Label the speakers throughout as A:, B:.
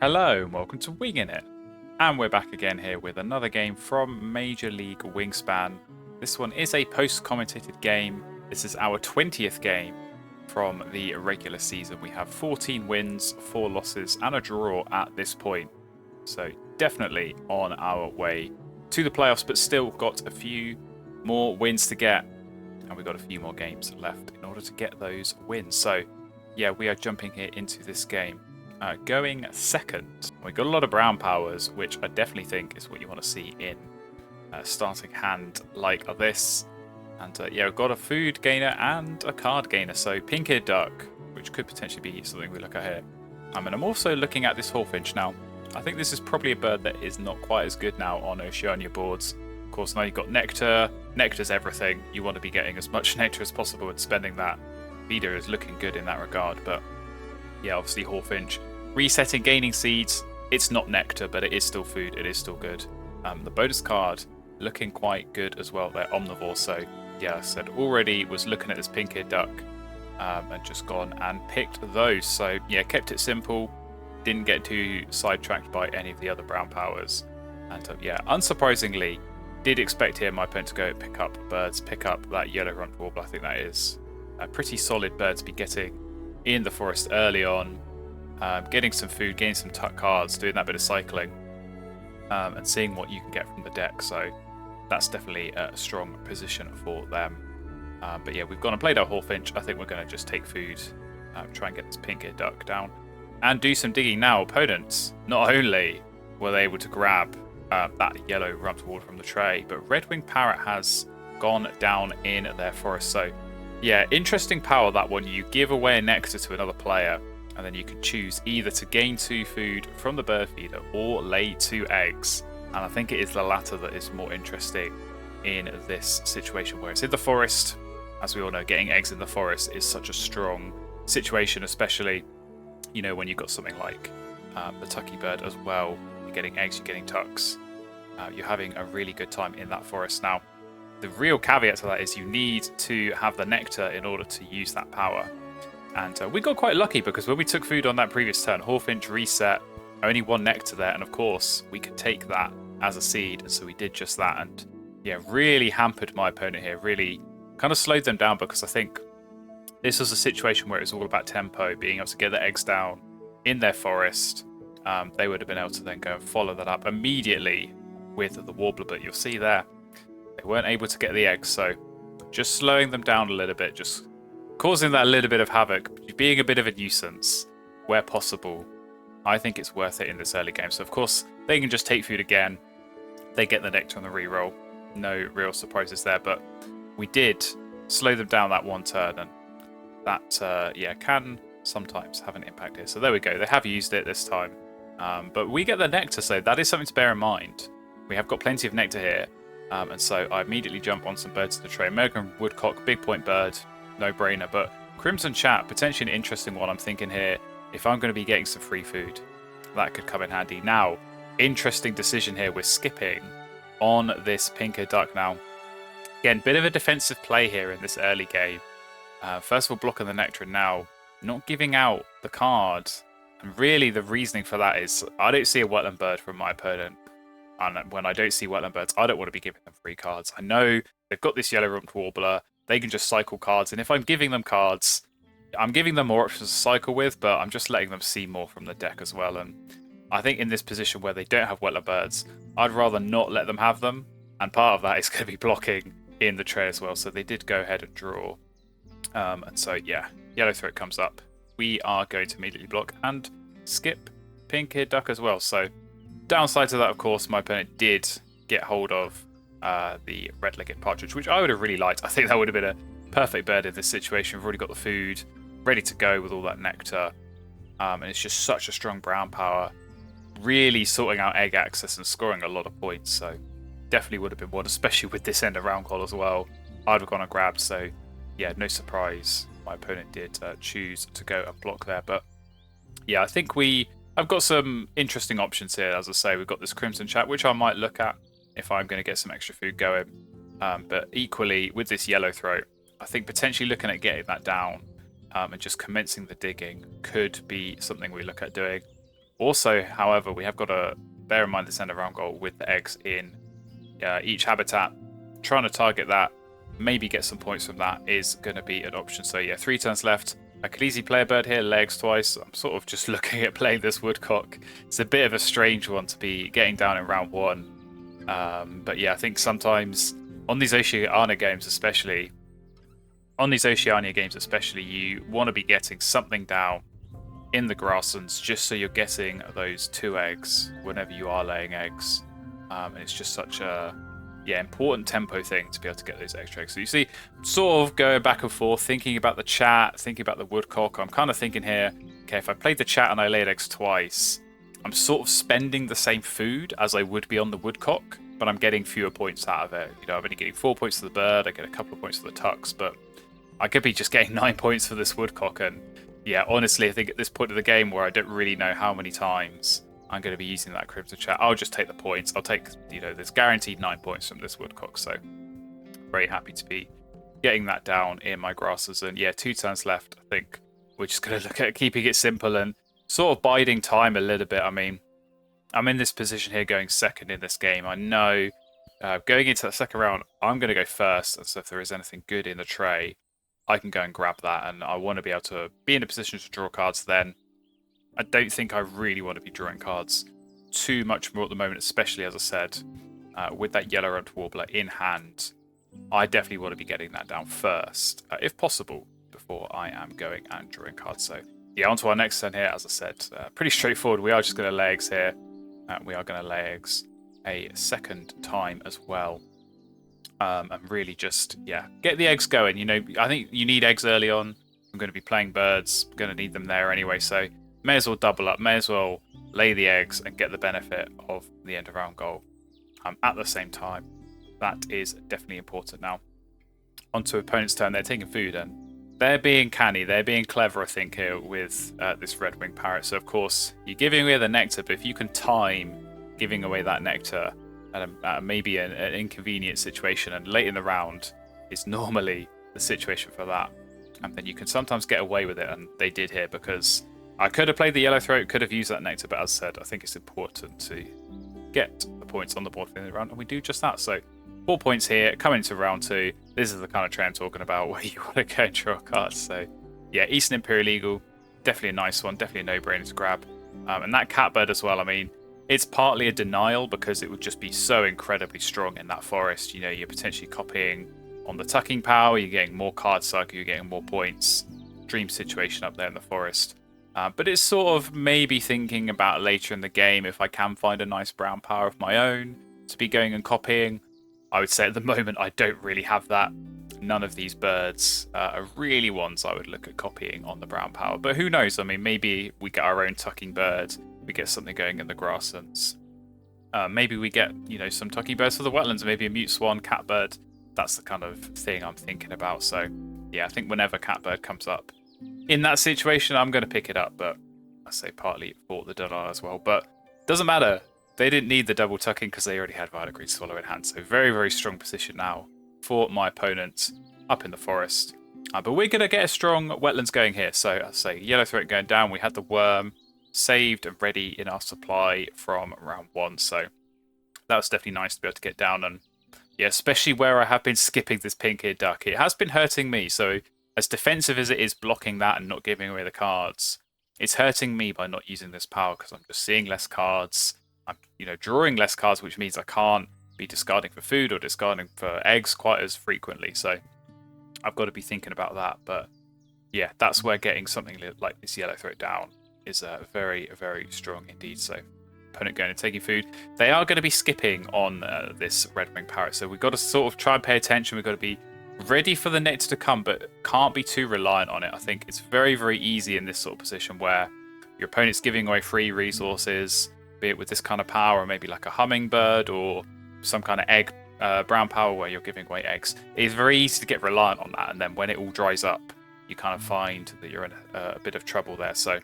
A: Hello and welcome to Wingin It. And we're back again here with another game from Major League Wingspan. This one is a post-commentated game. This is our 20th game from the regular season. We have 14 wins, 4 losses and a draw at this point. So definitely on our way to the playoffs, but still got a few more wins to get. And we've got a few more games left in order to get those wins. So yeah, we are jumping here into this game. Going second, we've got a lot of brown powers, which I definitely think is what you want to see in a starting hand like this. And yeah, we've got a food gainer and a card gainer, so pink-eared duck, which could potentially be something we look at here. And I'm also looking at this hawfinch now. I think this is probably a bird that is not quite as good now on Oceania boards. Of course, now you've got nectar. Nectar's everything. You want to be getting as much nectar as possible and spending that. Feeder is looking good in that regard, but yeah, obviously hawfinch. Resetting, gaining seeds. It's not nectar, but it is still food. It is still good. The bonus card looking quite good as well. They're omnivore, so yeah, I said already was looking at this pink-eared duck and just gone and picked those. So yeah, kept it simple. Didn't get too sidetracked by any of the other brown powers. And yeah, unsurprisingly, did expect here my opponent to go pick up birds, pick up that yellow runt warbler. I think that is a pretty solid bird to be getting in the forest early on. Getting some food, getting some cards, doing that bit of cycling, and seeing what you can get from the deck. So that's definitely a strong position for them. But yeah, we've gone and played our hawfinch. I think we're going to just take food, try and get this pink-eared duck down, and do some digging now. Opponents, not only were they able to grab that yellow rumped ward from the tray, but red-winged parrot has gone down in their forest. So yeah, interesting power, that one. You give away a nectar to another player, and then you can choose either to gain 2 food from the bird feeder or lay 2 eggs. And I think it is the latter that is more interesting in this situation where it's in the forest. As we all know, getting eggs in the forest is such a strong situation, especially, you know, when you've got something like the tucky bird as well. You're getting eggs, you're getting tucks. You're having a really good time in that forest. Now, the real caveat to that is you need to have the nectar in order to use that power. And we got quite lucky because when we took food on that previous turn, hawfinch reset, only 1 nectar there, and of course we could take that as a seed, and so we did just that. And yeah, really hampered my opponent here, really kind of slowed them down, because I think this was a situation where it was all about tempo, being able to get the eggs down in their forest. They would have been able to then go and follow that up immediately with the warbler, but you'll see there they weren't able to get the eggs, so just slowing them down a little bit, just causing that little bit of havoc, being a bit of a nuisance where possible. I think it's worth it in this early game. So of course they can just take food again. They get the nectar on the reroll. No real surprises there, but we did slow them down that one turn, and that yeah, can sometimes have an impact here. So there we go. They have used it this time, but we get the nectar, so that is something to bear in mind. We have got plenty of nectar here, and so I immediately jump on some birds to the tray. American woodcock, big point bird. No-brainer, but Crimson Chat, potentially an interesting one. I'm thinking here, if I'm going to be getting some free food, that could come in handy. Now, interesting decision here. We're skipping on this pink-eared duck now. Again, bit of a defensive play here in this early game. First of all, blocking the nectar, and now not giving out the card. And really, the reasoning for that is I don't see a wetland bird from my opponent. And when I don't see wetland birds, I don't want to be giving them free cards. I know they've got this yellow rumped warbler. They can just cycle cards, and if I'm giving them cards, I'm giving them more options to cycle with, but I'm just letting them see more from the deck as well. And I think in this position where they don't have wetland birds, I'd rather not let them have them, and part of that is going to be blocking in the tray as well. So they did go ahead and draw, and so yeah, yellow throat comes up. We are going to immediately block and skip pink-eared duck as well. So downside to that, of course, my opponent did get hold of the red-legged partridge, which I would have really liked. I think that would have been a perfect bird in this situation. We've already got the food ready to go with all that nectar, and it's just such a strong brown power, really sorting out egg access and scoring a lot of points. So definitely would have been one, especially with this end of round call as well. I'd have gone and grabbed. So yeah, no surprise my opponent did choose to go and block there. But yeah, I think I've got some interesting options here. As I say, we've got this Crimson Chat, which I might look at if I'm going to get some extra food going. But equally, with this yellow throat, I think potentially looking at getting that down and just commencing the digging could be something we look at doing. Also, however, we have got to bear in mind this end of round goal with the eggs in each habitat. Trying to target that, maybe get some points from that is going to be an option. So yeah, 3 turns left. I could easily play a bird here, legs twice. I'm sort of just looking at playing this woodcock. It's a bit of a strange one to be getting down in round 1. But yeah, I think sometimes on these Oceania games especially, you want to be getting something down in the grasslands just so you're getting those 2 eggs whenever you are laying eggs. And it's just such a important tempo thing to be able to get those extra eggs. So you see, sort of going back and forth, thinking about the chat, thinking about the woodcock. I'm kind of thinking here, okay, if I played the chat and I laid eggs twice, I'm sort of spending the same food as I would be on the woodcock, but I'm getting fewer points out of it. You know, I'm only getting 4 points for the bird, I get a couple of points for the tucks, but I could be just getting 9 points for this woodcock. And yeah, honestly, I think at this point of the game where I don't really know how many times I'm going to be using that crypto chat, I'll just take the points. I'll take, this guaranteed 9 points from this woodcock. So very happy to be getting that down in my grasses. And yeah, 2 turns left. I think we're just going to look at keeping it simple and sort of biding time a little bit. I mean, I'm in this position here going second in this game. I know going into that second round, I'm going to go first. And so if there is anything good in the tray, I can go and grab that. And I want to be able to be in a position to draw cards then. I don't think I really want to be drawing cards too much more at the moment, especially, as I said, with that yellow-rumped warbler in hand. I definitely want to be getting that down first, if possible, before I am going and drawing cards. So, yeah, on to our next turn here, as I said. Pretty straightforward. We are just going to lay eggs here. We are going to lay eggs a second time as well. And really just, get the eggs going. You know, I think you need eggs early on. I'm going to be playing birds. I'm going to need them there anyway, so may as well double up, may as well lay the eggs and get the benefit of the end of round goal at the same time. That is definitely important. Now, onto opponent's turn. They're taking food and they're being canny. They're being clever, I think, here with this red-winged parrot. So, of course, you're giving away the nectar, but if you can time giving away that nectar at maybe an inconvenient situation, and late in the round is normally the situation for that, and then you can sometimes get away with it, and they did here because I could have played the yellow throat, could have used that nectar, but as I said, I think it's important to get the points on the board for the round, and we do just that. So 4 points here, coming into round 2. This is the kind of tray I'm talking about, where you want to go and draw cards. So yeah, Eastern Imperial Eagle, definitely a nice one, definitely a no-brainer to grab. And that catbird as well, I mean, it's partly a denial because it would just be so incredibly strong in that forest. You know, you're potentially copying on the tucking power, you're getting more card cycle, you're getting more points. Dream situation up there in the forest. But it's sort of maybe thinking about later in the game if I can find a nice brown power of my own to be going and copying. I would say at the moment I don't really have that. None of these birds are really ones I would look at copying on the brown power. But who knows? I mean, maybe we get our own tucking bird. We get something going in the grasslands. Maybe we get, some tucking birds for the wetlands. Maybe a mute swan, catbird. That's the kind of thing I'm thinking about. So, yeah, I think whenever catbird comes up in that situation, I'm going to pick it up. But I say partly for the denial as well. But doesn't matter. They didn't need the double tucking because they already had Violet Green Swallow in hand. So very, very strong position now for my opponent up in the forest. But we're going to get a strong wetlands going here. So I say yellow throat going down. We had the worm saved and ready in our supply from round 1. So that was definitely nice to be able to get down. And yeah, especially where I have been skipping this pink-eared duck. It has been hurting me. So as defensive as it is blocking that and not giving away the cards, it's hurting me by not using this power because I'm just seeing less cards. I'm, drawing less cards, which means I can't be discarding for food or discarding for eggs quite as frequently. So I've got to be thinking about that. But yeah, that's where getting something like this yellow throat down is very, very strong indeed. So opponent going and taking food. They are going to be skipping on this red-winged parrot. So we've got to sort of try and pay attention. We've got to be ready for the nectar to come, but can't be too reliant on it. I think it's very, very easy in this sort of position where your opponent's giving away free resources, be it with this kind of power, or maybe like a hummingbird or some kind of egg brown power where you're giving away eggs. It's very easy to get reliant on that, and then when it all dries up, you kind of find that you're in a bit of trouble there. So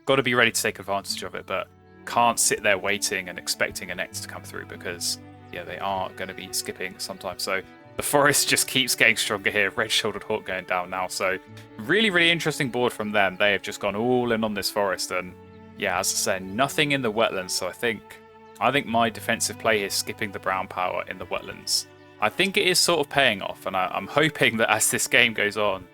A: got to be ready to take advantage of it, but can't sit there waiting and expecting a nectar to come through because, yeah, they are going to be skipping sometimes. So The forest just keeps getting stronger here. Red-shouldered hawk going down now. So really, really interesting board from them. They have just gone all in on this forest. And yeah, as I said, nothing in the wetlands. So I think my defensive play here, skipping the brown power in the wetlands, I think it is sort of paying off. And I'm hoping that as this game goes on,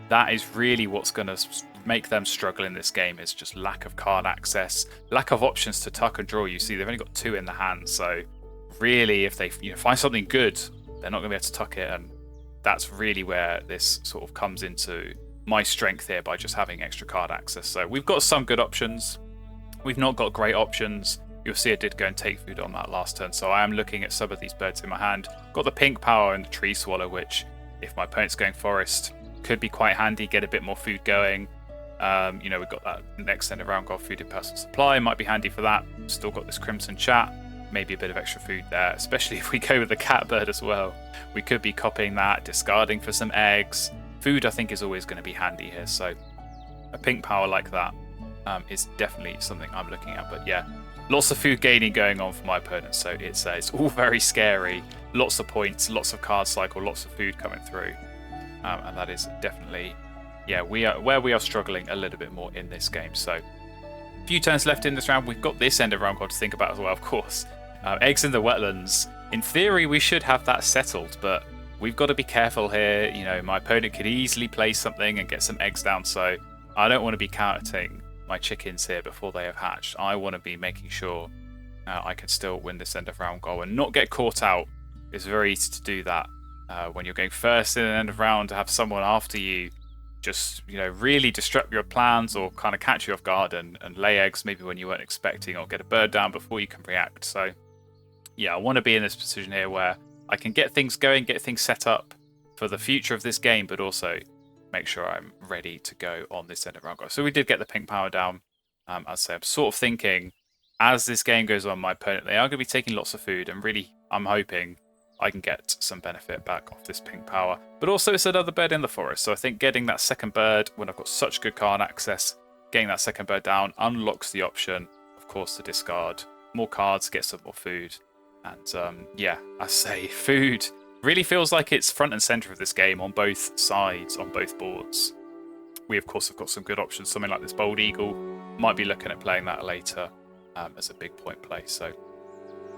A: that is really what's going to make them struggle in this game, is just lack of card access, lack of options to tuck and draw. You see, they've only got 2 in the hand. So really, if they find something good, they're not going to be able to tuck it, and that's really where this sort of comes into my strength here by just having extra card access. So we've got some good options. We've not got great options. You'll see I did go and take food on that last turn, so I am looking at some of these birds in my hand. Got the pink power and the tree swallow, which, if my opponent's going forest, could be quite handy, get a bit more food going. We've got that next end of round goal food in personal supply, might be handy for that. Still got this crimson chat. Maybe a bit of extra food there, especially if we go with the cat bird as well. We could be copying that, discarding for some eggs. Food, I think, is always going to be handy here. So a pink power like that is definitely something I'm looking at. But yeah, lots of food gaining going on for my opponent. So it's all very scary. Lots of points, lots of card cycle, lots of food coming through. And that is definitely, yeah, we are struggling a little bit more in this game. So a few turns left in this round. We've got this end of round goal to think about as well, of course. Eggs in the wetlands. In theory, we should have that settled, but we've got to be careful here. My opponent could easily play something and get some eggs down, so I don't want to be counting my chickens here before they have hatched. I want to be making sure I can still win this end of round goal and not get caught out. It's very easy to do that when you're going first in an end of round, to have someone after you just really disrupt your plans or kind of catch you off guard and lay eggs maybe when you weren't expecting, or get a bird down before you can react. So yeah, I want to be in this position here where I can get things going, get things set up for the future of this game, but also make sure I'm ready to go on this end of round goal. So we did get the pink power down. As I say, I'm sort of thinking, as this game goes on, my opponent, they are going to be taking lots of food, and really I'm hoping I can get some benefit back off this pink power. But also it's another bird in the forest, so I think getting that second bird when I've got such good card access, getting that second bird down unlocks the option, of course, to discard more cards, get some more food. And yeah, I say food really feels like it's front and center of this game on both sides, on both boards. We of course have got some good options. Something like this Bold Eagle, might be looking at playing that later as a big point play. So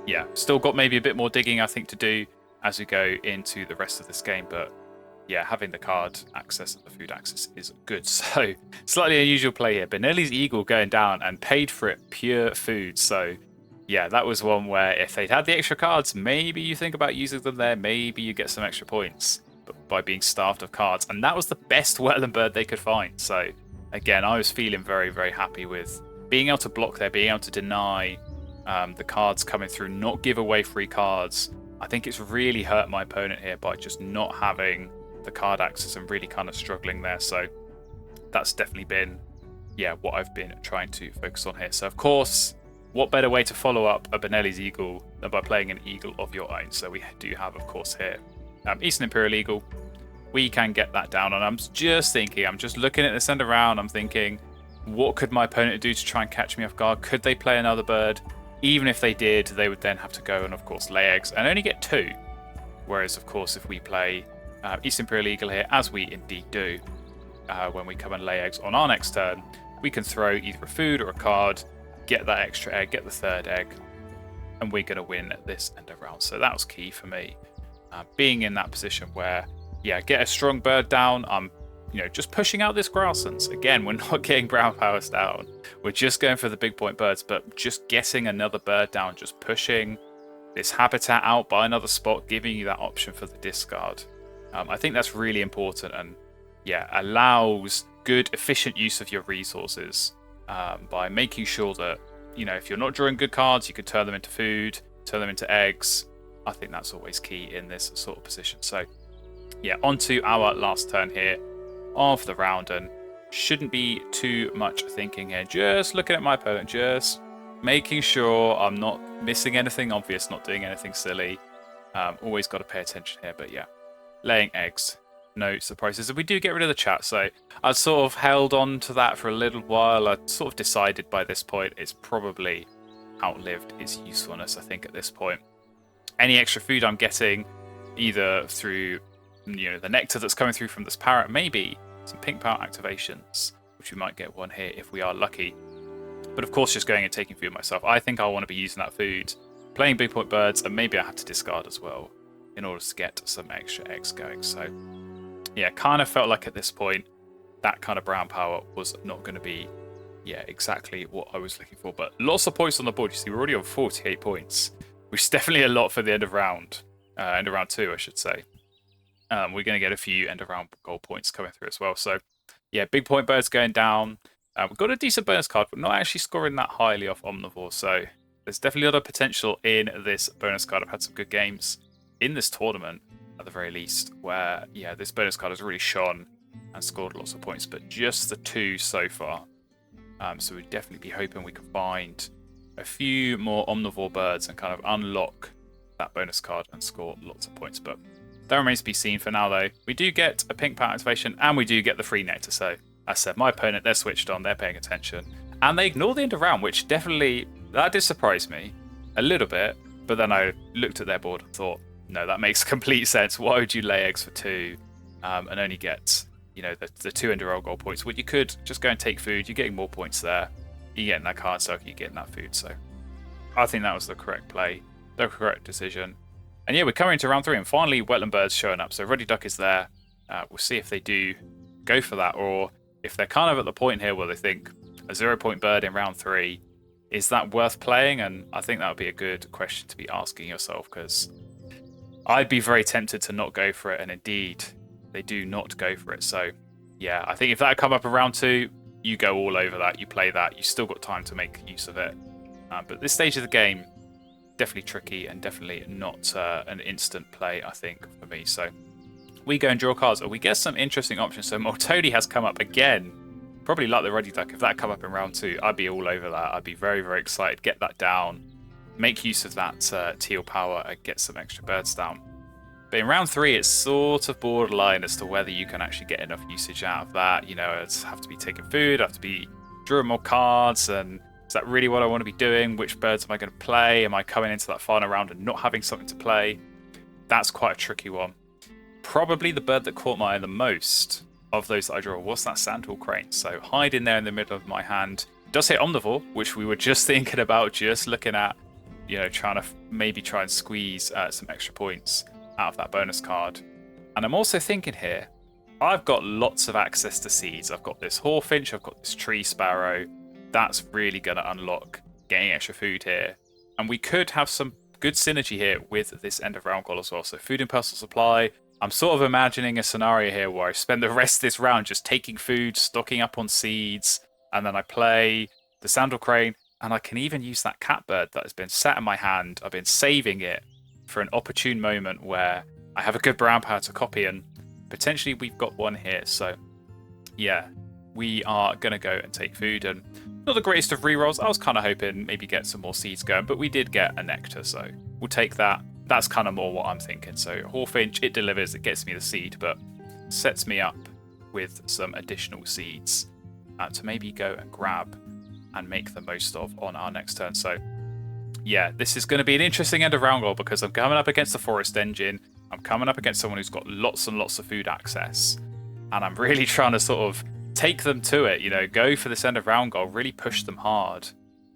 A: yeah, still got maybe a bit more digging I think to do as we go into the rest of this game, but yeah, having the card access and the food access is good. So slightly unusual play here. Benelli's Eagle going down and paid for it pure food. So yeah, that was one where if they'd had the extra cards, maybe you think about using them there, maybe you get some extra points, but by being starved of cards. And that was the best wetland bird they could find. So again, I was feeling very, very happy with being able to block there, being able to deny the cards coming through, not give away free cards. I think it's really hurt my opponent here by just not having the card access and really kind of struggling there. So that's definitely been, yeah, what I've been trying to focus on here. So of course, what better way to follow up a Benelli's Eagle than by playing an Eagle of your own? So we do have, of course, here Eastern Imperial Eagle. We can get that down, and I'm just thinking, I'm just looking at this end around, I'm thinking, what could my opponent do to try and catch me off guard? Could they play another bird? Even if they did, they would then have to go and, of course, lay eggs and only get 2. Whereas, of course, if we play East Imperial Eagle here, as we indeed do, when we come and lay eggs on our next turn, we can throw either a food or a card, get that extra egg, get the third egg, and we're going to win this end of round. So that was key for me, being in that position where, yeah, get a strong bird down. I'm, just pushing out this grasslands. Again, we're not getting brown powers down. We're just going for the big point birds, but just getting another bird down, just pushing this habitat out by another spot, giving you that option for the discard. I think that's really important, and yeah, allows good, efficient use of your resources by making sure that, if you're not drawing good cards, you can turn them into food, turn them into eggs. I think that's always key in this sort of position. So yeah, on to our last turn here of the round, and shouldn't be too much thinking here. Just looking at my opponent, just making sure I'm not missing anything obvious, not doing anything silly. Always got to pay attention here, but yeah, laying eggs. No surprises. And we do get rid of the chat, so I sort of held on to that for a little while. I sort of decided by this point it's probably outlived its usefulness, I think, at this point. Any extra food I'm getting either through the nectar that's coming through from this parrot, maybe some pink power activations, which we might get one here if we are lucky. But of course, just going and taking food myself, I think I want to be using that food, playing big point birds, and maybe I have to discard as well in order to get some extra eggs going. So yeah, kind of felt like at this point that kind of brown power was not going to be exactly what I was looking for. But lots of points on the board. You see, we're already on 48 points, which is definitely a lot for the end of round 2, I should say. We're going to get a few end of round gold points coming through as well. So yeah, big point birds going down. We've got a decent bonus card, but not actually scoring that highly off Omnivore. So there's definitely a lot of potential in this bonus card. I've had some good games in this tournament, at the very least, where this bonus card has really shone and scored lots of points, but just the 2 so far. So we'd definitely be hoping we can find a few more Omnivore birds and kind of unlock that bonus card and score lots of points. But that remains to be seen for now, though. We do get a pink power activation, and we do get the free nectar. So, as I said, my opponent, they're switched on, they're paying attention, and they ignore the end of round, which definitely, that did surprise me a little bit. But then I looked at their board and thought, no, that makes complete sense. Why would you lay eggs for 2 and only get, the 2 end of round gold points? Well, you could just go and take food. You're getting more points there. You're getting that card circle, you're getting that food. So I think that was the correct play, the correct decision. And yeah, we're coming into round 3, and finally wetland birds showing up. So Ruddy Duck is there. We'll see if they do go for that, or if they're kind of at the point here where they think a 0-point bird in round 3, is that worth playing? And I think that would be a good question to be asking yourself, because I'd be very tempted to not go for it, and indeed, they do not go for it. So yeah, I think if that come up in round 2, you go all over that, you play that, you still got time to make use of it. But this stage of the game, definitely tricky and definitely not an instant play, I think, for me. So we go and draw cards, and we get some interesting options. So Moltoni has come up again, probably like the Ruddy Duck. If that come up in round 2, I'd be all over that. I'd be very, very excited. Get that down, make use of that teal power, and get some extra birds down. But in round 3, it's sort of borderline as to whether you can actually get enough usage out of that. It's have to be taking food, have to be drawing more cards, and is that really what I want to be doing? Which birds am I going to play? Am I coming into that final round and not having something to play? That's quite a tricky one. Probably the bird that caught my eye the most of those that I draw was that sandhill crane. So hide in there in the middle of my hand. Does hit Omnivore, which we were just thinking about, just looking at, trying to maybe try and squeeze some extra points out of that bonus card. And I'm also thinking here, I've got lots of access to seeds. I've got this hawfinch, I've got this tree sparrow. That's really going to unlock getting extra food here. And we could have some good synergy here with this end of round goal as well. So food and personal supply. I'm sort of imagining a scenario here where I spend the rest of this round just taking food, stocking up on seeds, and then I play the sandal crane, and I can even use that catbird that has been sat in my hand. I've been saving it for an opportune moment where I have a good brown power to copy, and potentially we've got one here. So yeah, we are going to go and take food, and not the greatest of rerolls. I was kind of hoping maybe get some more seeds going, but we did get a nectar, so we'll take that. That's kind of more what I'm thinking. So hawfinch, it delivers, it gets me the seed, but sets me up with some additional seeds to maybe go and grab and make the most of on our next turn. So yeah, this is going to be an interesting end of round goal, because I'm coming up against the forest engine. I'm coming up against someone who's got lots and lots of food access, and I'm really trying to sort of take them to it, go for this end of round goal, really push them hard,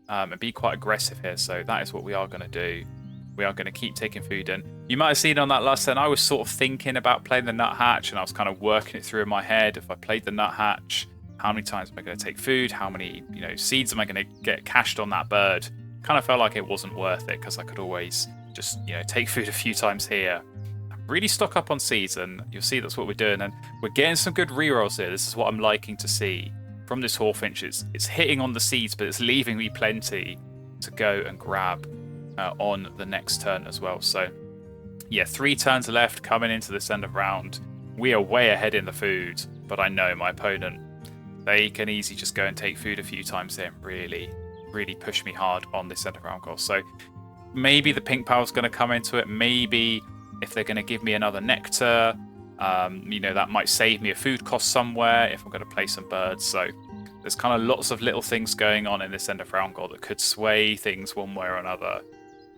A: and be quite aggressive here. So that is what we are going to do. We are going to keep taking food. And you might have seen on that last turn, I was sort of thinking about playing the nuthatch, and I was kind of working it through in my head. If I played the nuthatch, how many times am I going to take food? How many, seeds am I going to get cached on that bird? Kind of felt like it wasn't worth it, because I could always just, take food a few times here. Really stock up on seeds, and you'll see that's what we're doing. And we're getting some good rerolls here. This is what I'm liking to see from this hawfinch. It's hitting on the seeds, but it's leaving me plenty to go and grab on the next turn as well. So yeah, 3 turns left coming into this end of round. We are way ahead in the food, but I know my opponent, they can easily just go and take food a few times there and really, really push me hard on this end of round goal. So maybe the pink power is going to come into it. Maybe if they're going to give me another nectar, that might save me a food cost somewhere if I'm going to play some birds. So there's kind of lots of little things going on in this end of round goal that could sway things one way or another.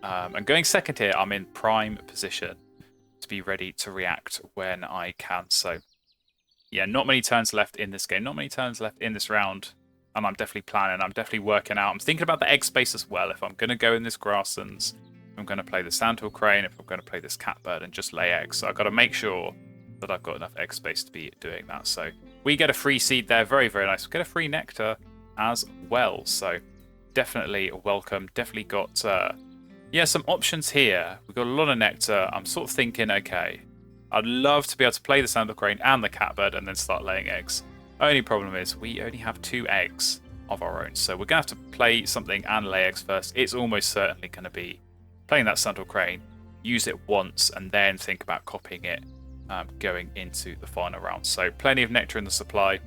A: And going second here, I'm in prime position to be ready to react when I can. So yeah, not many turns left in this game, not many turns left in this round. And I'm definitely planning, I'm definitely working out. I'm thinking about the egg space as well. If I'm going to go in this grasslands, if I'm going to play the sandhill crane, if I'm going to play this catbird and just lay eggs. So I've got to make sure that I've got enough egg space to be doing that. So we get a free seed there. Very, very nice. We get a free nectar as well. So definitely welcome. Definitely got, yeah, some options here. We've got a lot of nectar. I'm sort of thinking, okay, I'd love to be able to play the sandhill crane and the catbird and then start laying eggs. Only problem is we only have 2 eggs of our own. So we're going to have to play something and lay eggs first. It's almost certainly going to be playing that sandhill crane, use it once, and then think about copying it going into the final round. So plenty of nectar in the supply.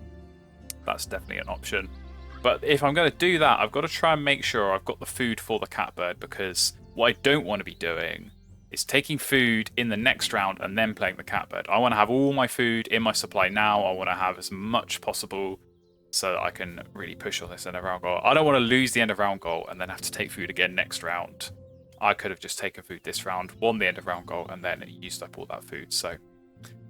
A: That's definitely an option. But if I'm going to do that, I've got to try and make sure I've got the food for the catbird, because what I don't want to be doing is taking food in the next round and then playing the catbird. I want to have all my food in my supply now. I want to have as much possible so that I can really push on this end of round goal. I don't want to lose the end of round goal and then have to take food again next round. I could have just taken food this round, won the end of round goal, and then used up all that food. So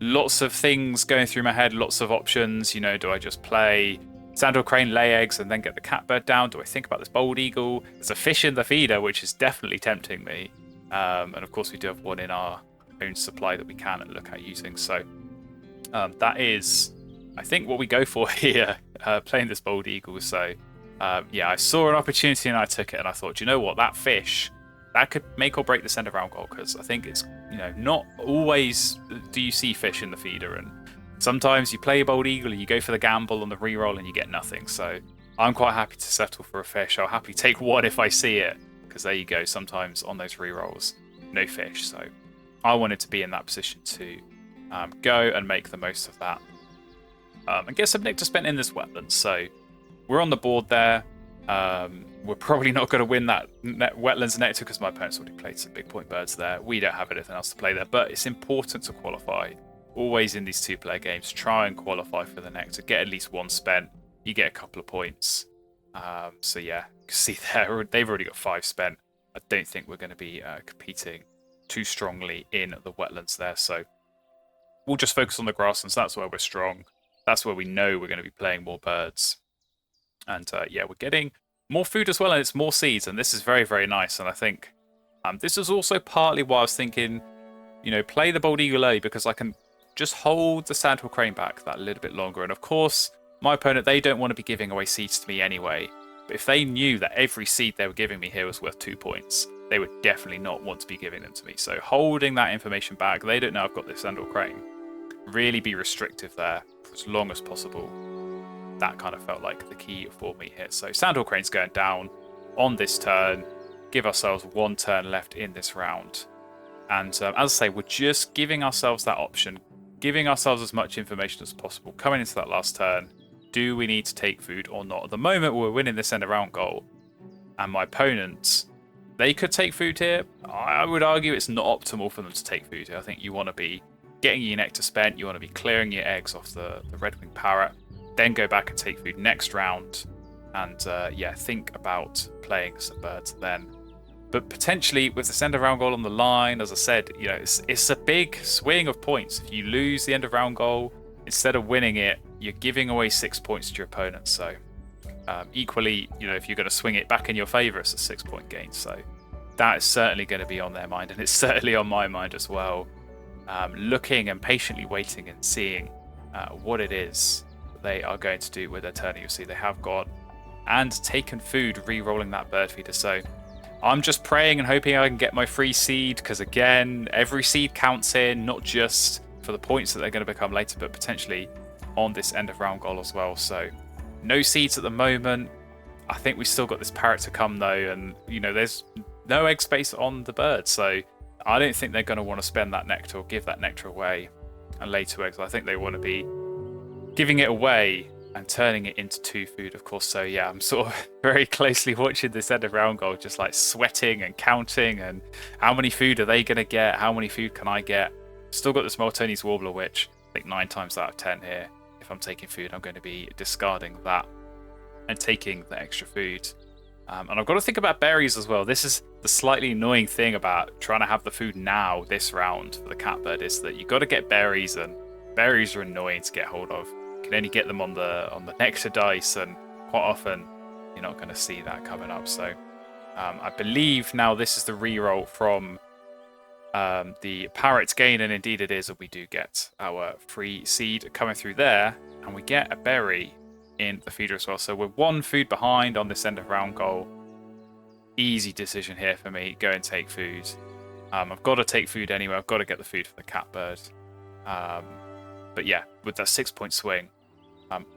A: lots of things going through my head, lots of options. You know, do I just play sandhill crane, lay eggs, and then get the catbird down? Do I think about this bald eagle? There's a fish in the feeder, which is definitely tempting me. And of course, we do have one in our own supply that we can look at using. So that is, I think, what we go for here, playing this bald eagle. So yeah, I saw an opportunity and I took it, and I thought, you know what, that fish, that could make or break this end of round goal, because I think it's, you know, not always do you see fish in the feeder, and sometimes you play a bald eagle and you go for the gamble on the reroll and you get nothing. So I'm quite happy to settle for a fish. I'll happily take one if I see it, because there you go, sometimes on those rerolls, no fish. So I wanted to be in that position to go and make the most of that and get some nectar spent in this wetland. So we're on the board there. We're probably not going to win that wetlands nectar because my opponent's already played some big point birds there. We don't have anything else to play there, but it's important to qualify. Always in these 2-player games, try and qualify for the nectar. Get at least 1 spent. You get a couple of points. So yeah, you can see there, they've already got 5 spent. I don't think we're going to be competing too strongly in the wetlands there. So we'll just focus on the grasslands. That's where we're strong. That's where we know we're going to be playing more birds. And yeah, we're getting more food as well, and it's more seeds, and this is very, very nice. And I think this is also partly why I was thinking, you know, play the bald eagle early, because I can just hold the sandhill crane back that a little bit longer. And of course, my opponent, they don't want to be giving away seeds to me anyway. But if they knew that every seed they were giving me here was worth 2 points, they would definitely not want to be giving them to me. So holding that information back, they don't know I've got this sandhill crane. Really be restrictive there for as long as possible. That kind of felt like the key for me here. So sandhill crane's going down on this turn. Give ourselves 1 turn left in this round. And as I say, we're just giving ourselves that option, giving ourselves as much information as possible coming into that last turn. Do we need to take food or not? At the moment, we're winning this end of round goal, and my opponents, they could take food here. I would argue it's not optimal for them to take food here. I think you want to be getting your nectar spent. You want to be clearing your eggs off the red-winged parrot. Then go back and take food next round. And yeah, think about playing some birds then. But potentially with the end of round goal on the line, as I said, you know, it's a big swing of points. If you lose the end of round goal, instead of winning it, you're giving away 6 points to your opponent. So equally, you know, if you're going to swing it back in your favour, it's a 6-point gain. So that is certainly going to be on their mind, and it's certainly on my mind as well. Looking and patiently waiting and seeing what it is they are going to do with their turn. You see they have gone and taken food, re-rolling that bird feeder. So I'm just praying and hoping I can get my free seed, because again, every seed counts here, not just for the points that they're going to become later, but potentially on this end of round goal as well. So no seeds at the moment. I think we still got this parrot to come though, and you know, there's no egg space on the bird, so I don't think they're going to want to spend that nectar or give that nectar away and lay 2 eggs. I think they want to be giving it away and turning it into 2 food, of course. So yeah, I'm sort of very closely watching this end of round goal, just like sweating and counting, and how many food are they going to get? How many food can I get? Still got this Maltese warbler, which I think 9 times out of 10 here, if I'm taking food, I'm going to be discarding that and taking the extra food. And I've got to think about berries as well. This is the slightly annoying thing about trying to have the food now this round for the catbird, is that you've got to get berries, and berries are annoying to get hold of. You can only get them on the nectar dice, and quite often you're not going to see that coming up. So I believe now this is the reroll from the parrot's gain, and indeed it is, and we do get our free seed coming through there, and we get a berry in the feeder as well. So we're 1 food behind on this end of round goal. Easy decision here for me. Go and take food. I've got to take food anyway. I've got to get the food for the catbird. But yeah, with that 6-point swing,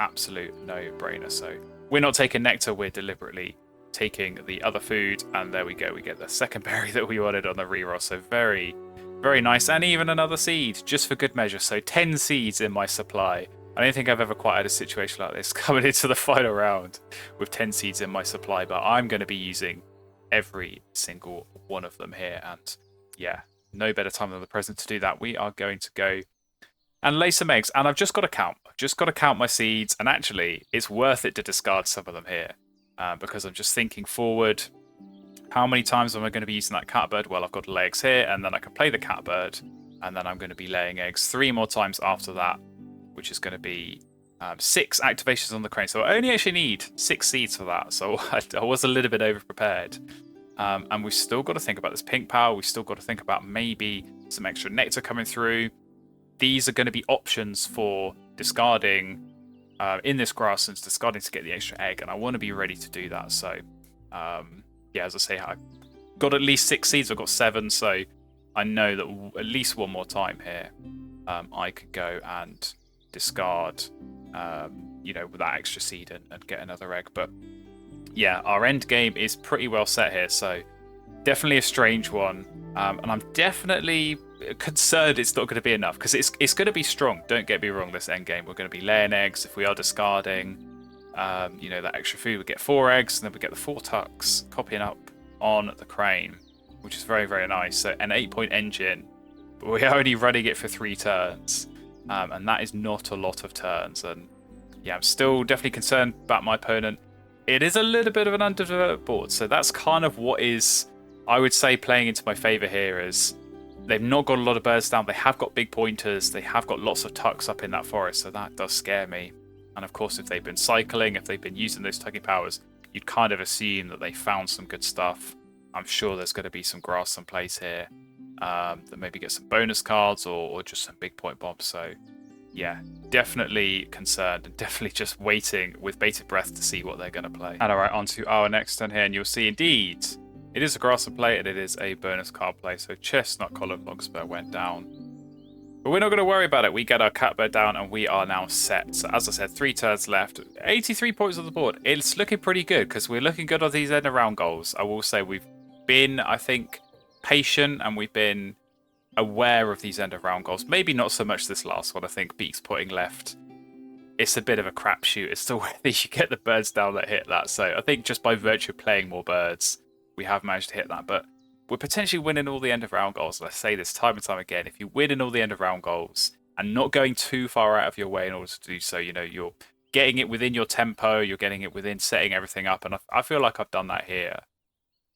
A: absolute no-brainer. So we're not taking nectar. We're deliberately taking the other food, and there we go. We get the second berry that we wanted on the reroll. So very, very nice. And even another seed, just for good measure. So 10 seeds in my supply. I don't think I've ever quite had a situation like this coming into the final round with 10 seeds in my supply, but I'm going to be using every single one of them here. And yeah, no better time than the present to do that. We are going to go and lay some eggs. And I've just got to count. I've just got to count my seeds. And actually, it's worth it to discard some of them here because I'm just thinking forward. How many times am I going to be using that catbird? Well, I've got to lay eggs here, and then I can play the catbird, and then I'm going to be laying eggs 3 more times after that, which is going to be 6 activations on the crane. So I only actually need 6 seeds for that. So I was a little bit over-prepared. And we've still got to think about this pink power. We've still got to think about maybe some extra nectar coming through. These are going to be options for discarding in this grass, and discarding to get the extra egg. And I want to be ready to do that. So, yeah, as I say, I've got at least 6 seeds. I've got 7. So I know that at least one more time here, I could go and discard, with that extra seed and get another egg. But yeah, our end game is pretty well set here, so definitely a strange one, and I'm definitely concerned it's not going to be enough, because it's going to be strong, don't get me wrong. This end game, we're going to be laying eggs. If we are discarding that extra food, we get 4 eggs, and then we get the 4 tucks copying up on the crane, which is very, very nice. So an 8-point engine, but we're only running it for 3 turns. And that is not a lot of turns. And yeah, I'm still definitely concerned about my opponent. It is a little bit of an underdeveloped board. So that's kind of what is, I would say, playing into my favour here, is they've not got a lot of birds down. They have got big pointers. They have got lots of tucks up in that forest. So that does scare me. And of course, if they've been cycling, if they've been using those tugging powers, you'd kind of assume that they found some good stuff. I'm sure there's going to be some grass someplace here. That maybe get some bonus cards or just some big point bombs. So yeah, definitely concerned, and definitely just waiting with bated breath to see what they're going to play. And alright, on to our next turn here, and you'll see indeed it is a grasser play and it is a bonus card play. So Chestnut Column Longspur went down, but we're not going to worry about it. We get our catbird down and we are now set. So as I said, 3 turns left, 83 points on the board. It's looking pretty good, because we're looking good on these end of round goals. I will say we've been, I think, patient, and we've been aware of these end of round goals. Maybe not so much this last one. I think Beak's putting left, it's a bit of a crapshoot as to whether you get the birds down that hit that. So I think just by virtue of playing more birds, we have managed to hit that. But we're potentially winning all the end of round goals. And I say this time and time again, if you win in all the end of round goals and not going too far out of your way in order to do so, you're getting it within your tempo, you're getting it within setting everything up. And I feel like I've done that here.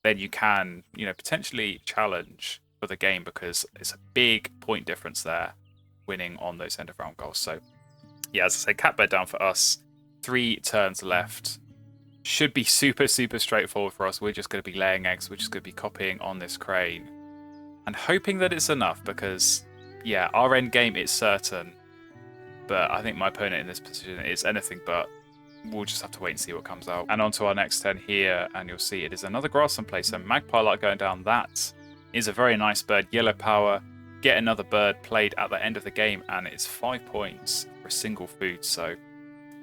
A: Then you can, potentially challenge for the game, because it's a big point difference there, winning on those end of round goals. So yeah, as I say, catbird down for us. 3 turns left. Should be super, super straightforward for us. We're just going to be laying eggs. We're just going to be copying on this crane and hoping that it's enough, because yeah, our end game is certain, but I think my opponent in this position is anything but. We'll just have to wait and see what comes out. And on to our next turn here, and you'll see it is another grassland place. So Magpie Light going down, that is a very nice bird. Yellow power, get another bird played at the end of the game, and it's 5 points for a single food. So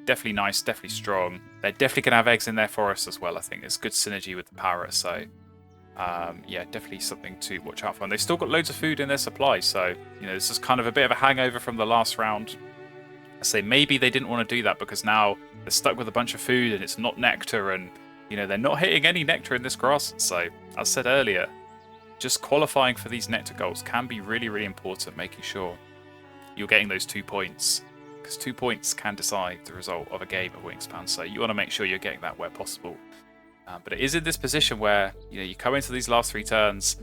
A: definitely nice, definitely strong. They're definitely going to have eggs in their forest as well, I think. There's good synergy with the parrot, so yeah, definitely something to watch out for. And they've still got loads of food in their supply, so this is kind of a bit of a hangover from the last round. I say maybe they didn't want to do that because now they're stuck with a bunch of food and it's not nectar, and they're not hitting any nectar in this grass. So as I said earlier, just qualifying for these nectar goals can be really, really important, making sure you're getting those 2 points, because 2 points can decide the result of a game of Wingspan. So you want to make sure you're getting that where possible. But it is in this position where you come into these last 3 turns.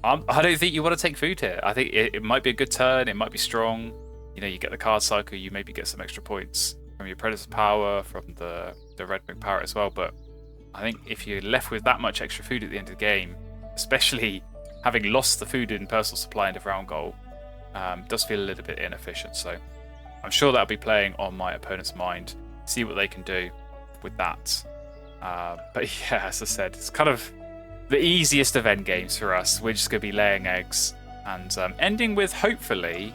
A: I don't think you want to take food here. I think it might be a good turn. It might be strong. You get the card cycle. You maybe get some extra points from your Predator's power, from the Red Wing Parrot as well. But I think if you're left with that much extra food at the end of the game, especially having lost the food in personal supply into round goal, does feel a little bit inefficient. So I'm sure that'll be playing on my opponent's mind. See what they can do with that. But yeah, as I said, it's kind of the easiest of end games for us. We're just going to be laying eggs and ending with, hopefully,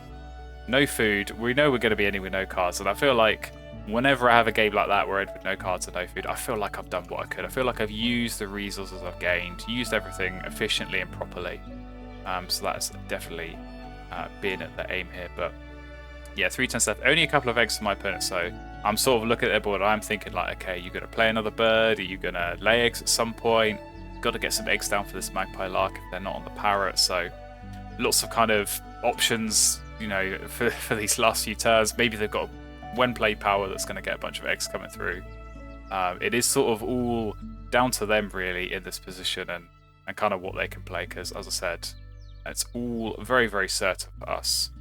A: no food. We know we're going to be ending with no cards, and I feel like whenever I have a game like that where I end with no cards and no food, I feel like I've done what I could. I feel like I've used the resources I've gained, used everything efficiently and properly. So that's definitely been the aim here. But yeah, 3 turns left, only a couple of eggs for my opponent, so I'm sort of looking at their board. I'm thinking like, okay, you're going to play another bird? Are you going to lay eggs at some point? Got to get some eggs down for this magpie lark if they're not on the parrot. So lots of kind of options, for these last few turns. Maybe they've got when played power that's going to get a bunch of eggs coming through. It is sort of all down to them really in this position and kind of what they can play, because as I said, it's all very, very certain for us.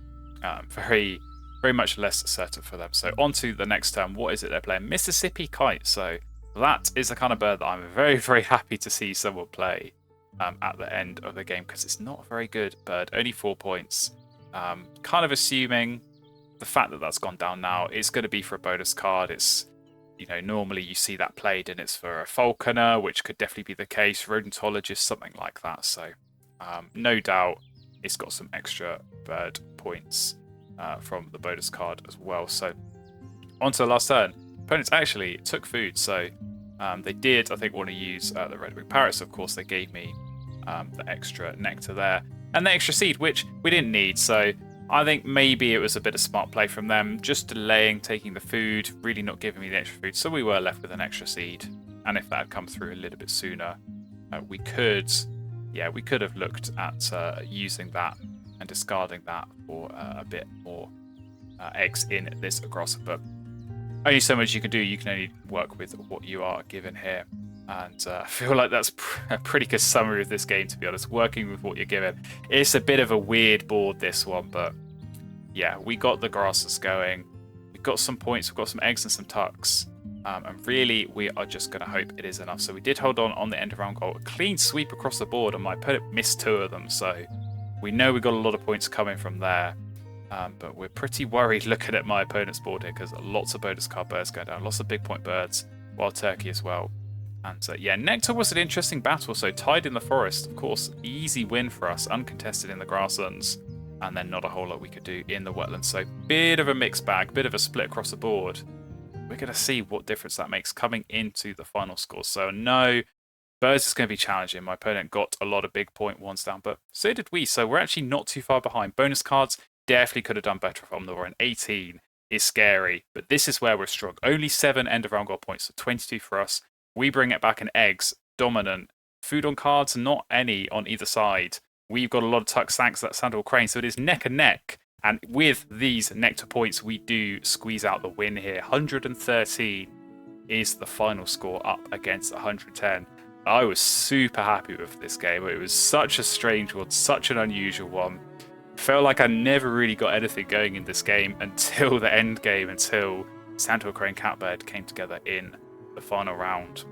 A: Very, very much less certain for them. So on to the next turn. What is it they're playing? Mississippi Kite. So that is the kind of bird that I'm very, very happy to see someone play at the end of the game, because it's not a very good bird. Only 4 points. Kind of assuming the fact that that's gone down now, it's going to be for a bonus card. It's, normally you see that played and it's for a falconer, which could definitely be the case, rodentologist, something like that. So no doubt it's got some extra bird points from the bonus card as well. So on to the last turn. Opponents actually took food, so they did, I think, want to use the Red Wing Parrots. Of course, they gave me the extra nectar there and the extra seed, which we didn't need. So I think maybe it was a bit of smart play from them, just delaying taking the food, really not giving me the extra food. So we were left with an extra seed, and if that had come through a little bit sooner, we could have looked at using that and discarding that for a bit more eggs in this grasshopper. But only so much you can do. You can only work with what you are given here. And I feel like that's a pretty good summary of this game, to be honest. Working with what you're given. It's a bit of a weird board, this one. But yeah, we got the grasses going. We've got some points. We've got some eggs and some tucks. And really, we are just going to hope it is enough. So we did hold on the end of round goal. A clean sweep across the board. And my opponent missed 2 of them. So we know we got a lot of points coming from there. But we're pretty worried looking at my opponent's board here, because lots of bonus card birds going down, lots of big point birds, wild turkey as well. And yeah, Nectar was an interesting battle. So tied in the forest, of course, easy win for us, uncontested in the grasslands, and then not a whole lot we could do in the wetlands. So bit of a mixed bag, bit of a split across the board. We're going to see what difference that makes coming into the final score. So no, birds is going to be challenging. My opponent got a lot of big point ones down, but so did we. So we're actually not too far behind. Bonus cards definitely could have done better from the Warren. 18 is scary, but this is where we're strong. Only 7 end of round goal points, so 22 for us. We bring it back in eggs, dominant. Food on cards, not any on either side. We've got a lot of tucks thanks to that Sandal Crane, so it is neck and neck. And with these nectar points, we do squeeze out the win here. 113 is the final score, up against 110. I was super happy with this game. It was such a strange one, such an unusual one. Felt like I never really got anything going in this game until the end game, until Sandal Crane Catbird came together in the final round.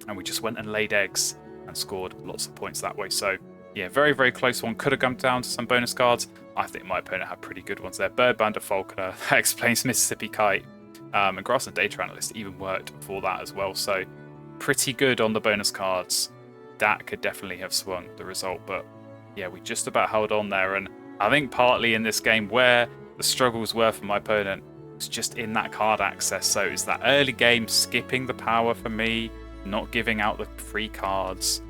A: And we just went and laid eggs and scored lots of points that way. So yeah, very, very close one. Could have come down to some bonus cards. I think my opponent had pretty good ones there. Bird Bander Falconer, that explains Mississippi Kite. And Grassland Data Analyst even worked for that as well. So pretty good on the bonus cards. That could definitely have swung the result. But yeah, we just about held on there. And I think partly in this game where the struggles were for my opponent was just in that card access. So it's that early game skipping the power for me, not giving out the free cards.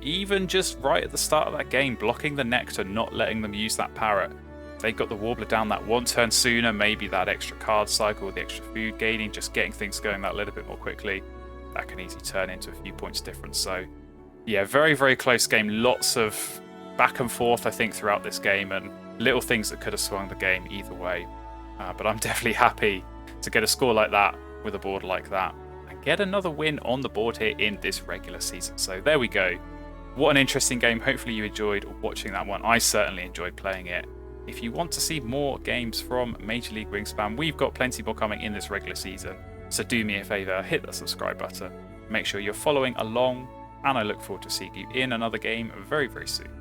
A: Even just right at the start of that game, blocking the nectar, not letting them use that parrot. If they got the warbler down that one turn sooner, maybe that extra card cycle, the extra food gaining, just getting things going that little bit more quickly, that can easily turn into a few points difference. So yeah, very, very close game. Lots of back and forth, I think, throughout this game, and little things that could have swung the game either way. But I'm definitely happy to get a score like that with a board like that and get another win on the board here in this regular season. So there we go. What an interesting game. Hopefully you enjoyed watching that one. I certainly enjoyed playing it. If you want to see more games from Major League Wingspan, we've got plenty more coming in this regular season. So do me a favour, hit the subscribe button. Make sure you're following along, and I look forward to seeing you in another game very, very soon.